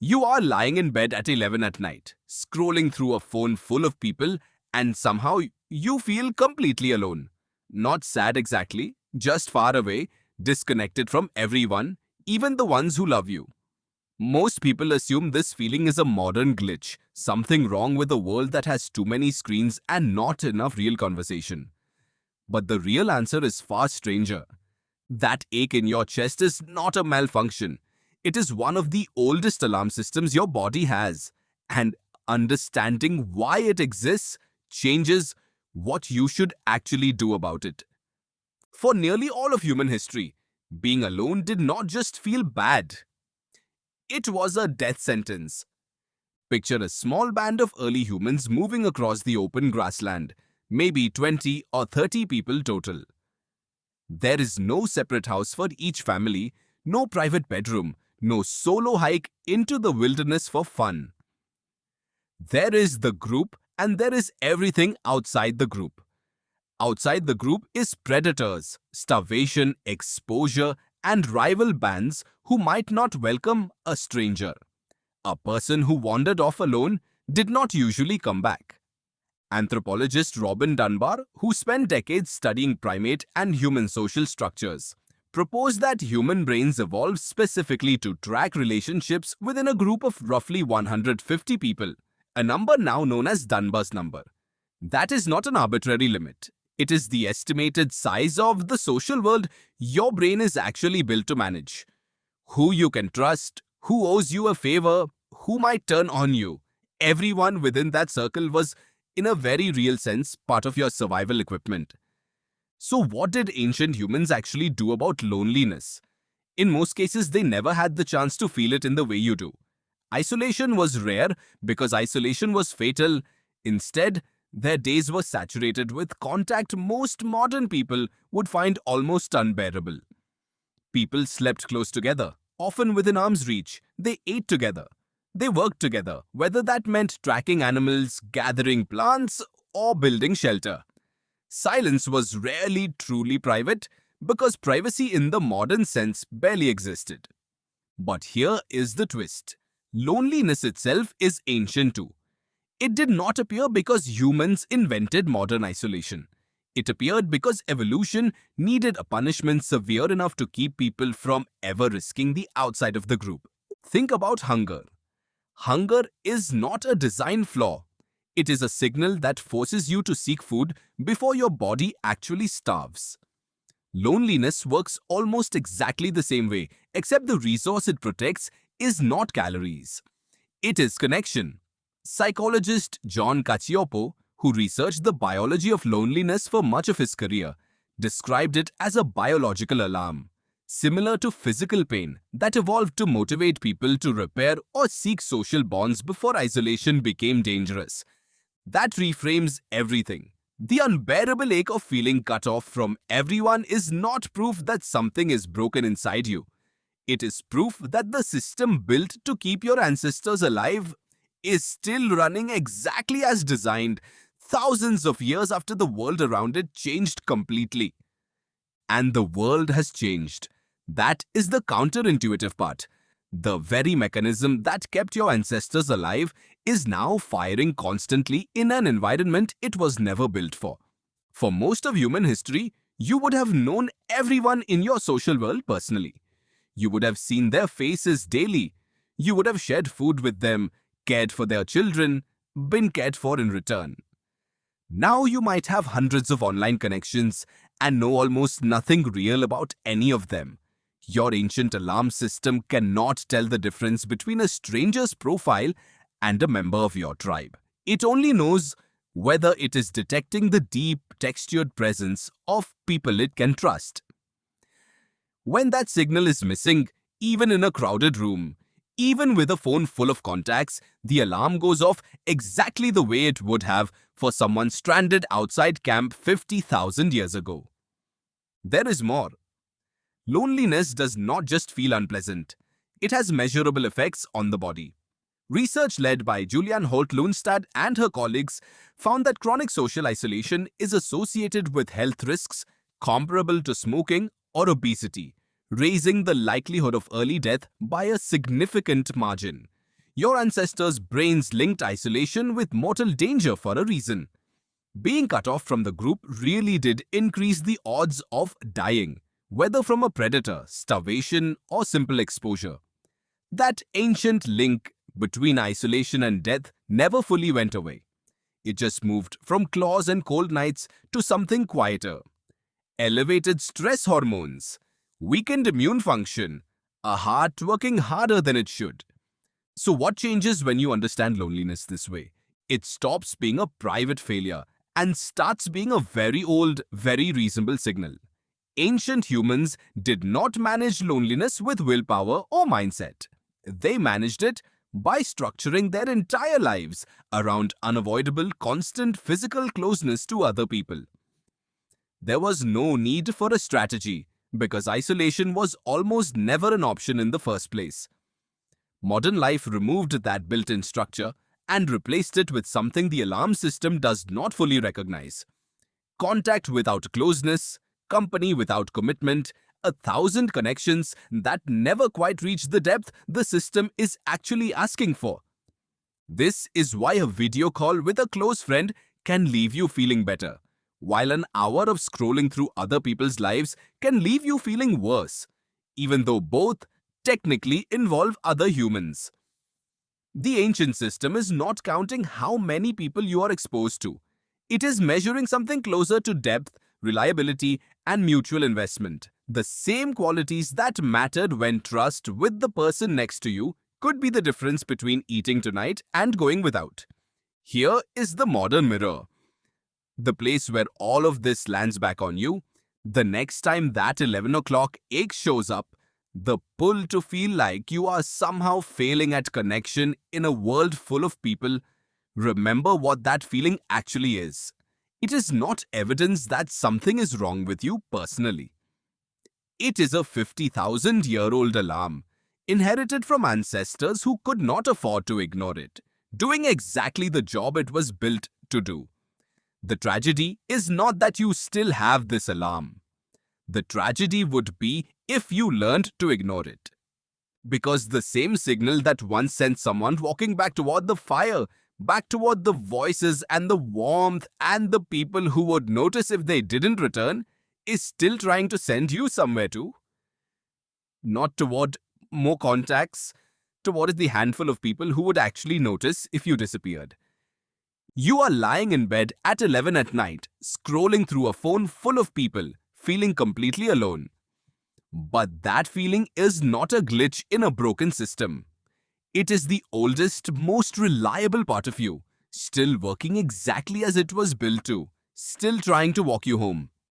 You are lying in bed at 11 at night, scrolling through a phone full of people, and somehow you feel completely alone. Not sad exactly, just far away, disconnected from everyone, even the ones who love you. Most people assume this feeling is a modern glitch, something wrong with a world that has too many screens and not enough real conversation. But the real answer is far stranger. That ache in your chest is not a malfunction. It is one of the oldest alarm systems your body has. And understanding why it exists changes what you should actually do about it. For nearly all of human history, being alone did not just feel bad. It was a death sentence. Picture a small band of early humans moving across the open grassland, maybe 20 or 30 people total. There is no separate house for each family, no private bedroom, no solo hike into the wilderness for fun. There is the group and there is everything outside the group. Outside the group is predators, starvation, exposure, and rival bands who might not welcome a stranger. A person who wandered off alone did not usually come back. Anthropologist Robin Dunbar, who spent decades studying primate and human social structures, proposed that human brains evolved specifically to track relationships within a group of roughly 150 people, a number now known as Dunbar's number. That is not an arbitrary limit. It is the estimated size of the social world your brain is actually built to manage. Who you can trust, who owes you a favor, who might turn on you. Everyone within that circle was, in a very real sense, part of your survival equipment. So what did ancient humans actually do about loneliness? In most cases, they never had the chance to feel it in the way you do. Isolation was rare because isolation was fatal. Instead, their days were saturated with contact most modern people would find almost unbearable. People slept close together, often within arm's reach. They ate together. They worked together, whether that meant tracking animals, gathering plants, or building shelter. Silence was rarely truly private because privacy in the modern sense barely existed. But here is the twist. Loneliness itself is ancient too. It did not appear because humans invented modern isolation. It appeared because evolution needed a punishment severe enough to keep people from ever risking the outside of the group. Think about hunger. Hunger is not a design flaw. It is a signal that forces you to seek food before your body actually starves. Loneliness works almost exactly the same way, except the resource it protects is not calories. It is connection. Psychologist John Cacioppo, who researched the biology of loneliness for much of his career, described it as a biological alarm, similar to physical pain that evolved to motivate people to repair or seek social bonds before isolation became dangerous. That reframes everything. The unbearable ache of feeling cut off from everyone is not proof that something is broken inside you. It is proof that the system built to keep your ancestors alive is still running exactly as designed, thousands of years after the world around it changed completely. And the world has changed. That is the counterintuitive part. The very mechanism that kept your ancestors alive is now firing constantly in an environment it was never built for. For most of human history, you would have known everyone in your social world personally. You would have seen their faces daily. You would have shared food with them, cared for their children, been cared for in return. Now you might have hundreds of online connections and know almost nothing real about any of them. Your ancient alarm system cannot tell the difference between a stranger's profile and a member of your tribe. It only knows whether it is detecting the deep, textured presence of people it can trust. When that signal is missing, even in a crowded room, even with a phone full of contacts, the alarm goes off exactly the way it would have for someone stranded outside camp 50,000 years ago. There is more. Loneliness does not just feel unpleasant. It has measurable effects on the body. Research led by Julianne Holt-Lunstad and her colleagues found that chronic social isolation is associated with health risks comparable to smoking or obesity, raising the likelihood of early death by a significant margin. Your ancestors' brains linked isolation with mortal danger for a reason. Being cut off from the group really did increase the odds of dying, whether from a predator, starvation, or simple exposure. That ancient link between isolation and death never fully went away. It just moved from claws and cold nights to something quieter. Elevated stress hormones, weakened immune function, a heart working harder than it should. So, what changes when you understand loneliness this way? It stops being a private failure and starts being a very old, very reasonable signal. Ancient humans did not manage loneliness with willpower or mindset. They managed it by structuring their entire lives around unavoidable, constant physical closeness to other people. There was no need for a strategy because isolation was almost never an option in the first place. Modern life removed that built-in structure and replaced it with something the alarm system does not fully recognize. Contact without closeness, company without commitment, 1,000 connections that never quite reach the depth the system is actually asking for. This is why a video call with a close friend can leave you feeling better, while an hour of scrolling through other people's lives can leave you feeling worse, even though both technically involve other humans. The ancient system is not counting how many people you are exposed to. It is measuring something closer to depth, reliability, and mutual investment. The same qualities that mattered when trust with the person next to you could be the difference between eating tonight and going without. Here is the modern mirror, the place where all of this lands back on you. The next time that 11 o'clock ache shows up, the pull to feel like you are somehow failing at connection in a world full of people, remember what that feeling actually is. It is not evidence that something is wrong with you personally. It is a 50,000-year-old alarm, inherited from ancestors who could not afford to ignore it, doing exactly the job it was built to do. The tragedy is not that you still have this alarm. The tragedy would be if you learned to ignore it. Because the same signal that once sent someone walking back toward the fire, back toward the voices and the warmth and the people who would notice if they didn't return, is still trying to send you somewhere too. Not toward more contacts, toward the handful of people who would actually notice if you disappeared. You are lying in bed at 11 at night, scrolling through a phone full of people, feeling completely alone. But that feeling is not a glitch in a broken system. It is the oldest, most reliable part of you, still working exactly as it was built to, still trying to walk you home.